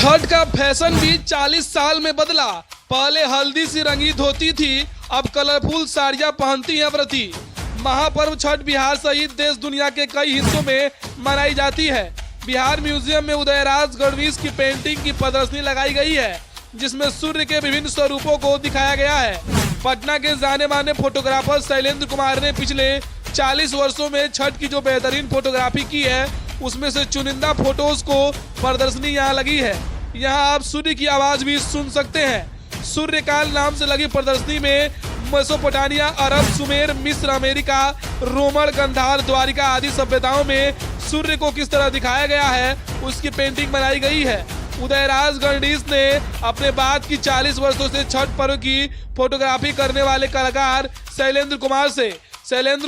छठ का फैशन भी 40 साल में बदला। पहले हल्दी सी रंगी धोती थी, अब कलरफुल साड़ियां पहनती हैं व्रती। महापर्व छठ बिहार सहित देश दुनिया के कई हिस्सों में मनाई जाती है। बिहार म्यूजियम में उदयराज गणवीश की पेंटिंग की प्रदर्शनी लगाई गई है, जिसमें सूर्य के विभिन्न स्वरूपों को दिखाया गया है। पटना के जाने माने फोटोग्राफर शैलेंद्र कुमार ने पिछले 40 वर्षों में छठ की जो बेहतरीन फोटोग्राफी की है, उसमें से चुनिंदा फोटोज को प्रदर्शनी यहाँ लगी है। यहाँ आप सूर्य की आवाज भी सुन सकते हैं। सूर्यकाल नाम से लगी प्रदर्शनी में मेसोपोटामिया, अरब, सुमेर, मिस्र, अमेरिका, रोमन, गंधार, द्वारिका आदि सभ्यताओं में सूर्य को किस तरह दिखाया गया है, उसकी पेंटिंग बनाई गई है। उदयराज गणवीश ने अपने बाद की 40 वर्षों से छठ पर्व की फोटोग्राफी करने वाले कलाकार शैलेंद्र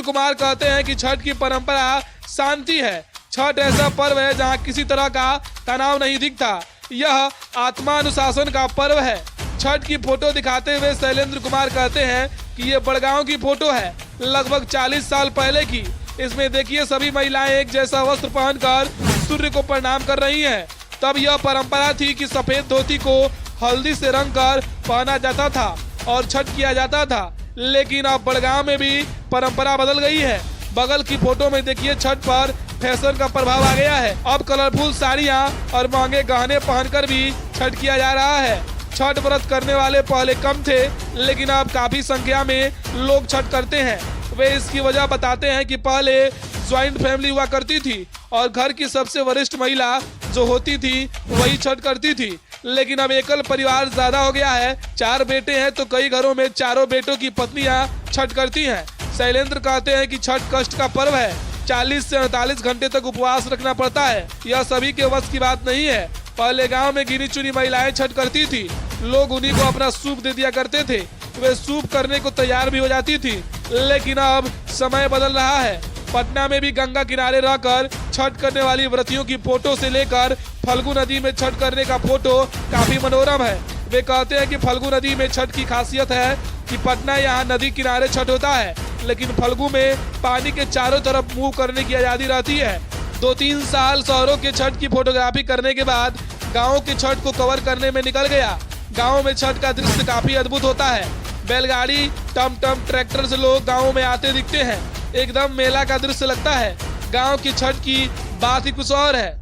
कुमार कहते हैं कि छठ की परंपरा शांति है। छठ ऐसा पर्व है जहां किसी तरह का तनाव नहीं दिखता। यह आत्मानुशासन का पर्व है। छठ की फोटो दिखाते हुए शैलेंद्र कुमार कहते हैं कि ये बड़गांव की फोटो है, लगभग 40 साल पहले की। इसमें देखिए सभी महिलाएं एक जैसा वस्त्र पहनकर सूर्य को प्रणाम कर रही हैं। तब यह परंपरा थी कि सफेद धोती को हल्दी से रंग कर पहना जाता था और छठ किया जाता था, लेकिन अब बड़गांव में भी परंपरा बदल गई है। बगल की फोटो में देखिए छठ पर फैशन का प्रभाव आ गया है। अब कलरफुल साड़ियां और महंगे गहने पहनकर भी छठ किया जा रहा है। छठ व्रत करने वाले पहले कम थे, लेकिन अब काफी संख्या में लोग छठ करते हैं। वे इसकी वजह बताते हैं कि पहले ज्वाइंट फैमिली हुआ करती थी और घर की सबसे वरिष्ठ महिला जो होती थी वही छठ करती थी, लेकिन अब एकल परिवार ज्यादा हो गया है। 4 बेटे हैं तो कई घरों में चारों बेटों की पत्नियां छठ करती हैं। शैलेंद्र कहते हैं कि छठ कष्ट का पर्व है। 40 से 48 घंटे तक उपवास रखना पड़ता है। यह सभी के वश की बात नहीं है। पहले गांव में गिनी चुनी महिलाएं छठ करती थी। लोग उन्हीं को अपना सूप दे दिया करते थे। वे सूप करने को तैयार भी हो जाती थी, लेकिन अब समय बदल रहा है। पटना में भी गंगा किनारे रहकर छठ करने वाली व्रतियों की फोटो से लेकर फल्गु नदी में छठ करने का फोटो काफी मनोरम है। वे कहते हैं कि फल्गु नदी में छठ की खासियत है कि पटना यहाँ नदी किनारे छठ होता है, लेकिन फल्गु में पानी के चारों तरफ मूव करने की आजादी रहती है। 2-3 साल शहरों के छठ की फोटोग्राफी करने के बाद गाँव के छठ को कवर करने में निकल गया। गाँव में छठ का दृश्य काफी अद्भुत होता है। बैलगाड़ी, टम ट्रैक्टर से लोग गाँव में आते दिखते हैं। एकदम मेला का दृश्य लगता है। गाँव की छठ की बात ही कुछ और है।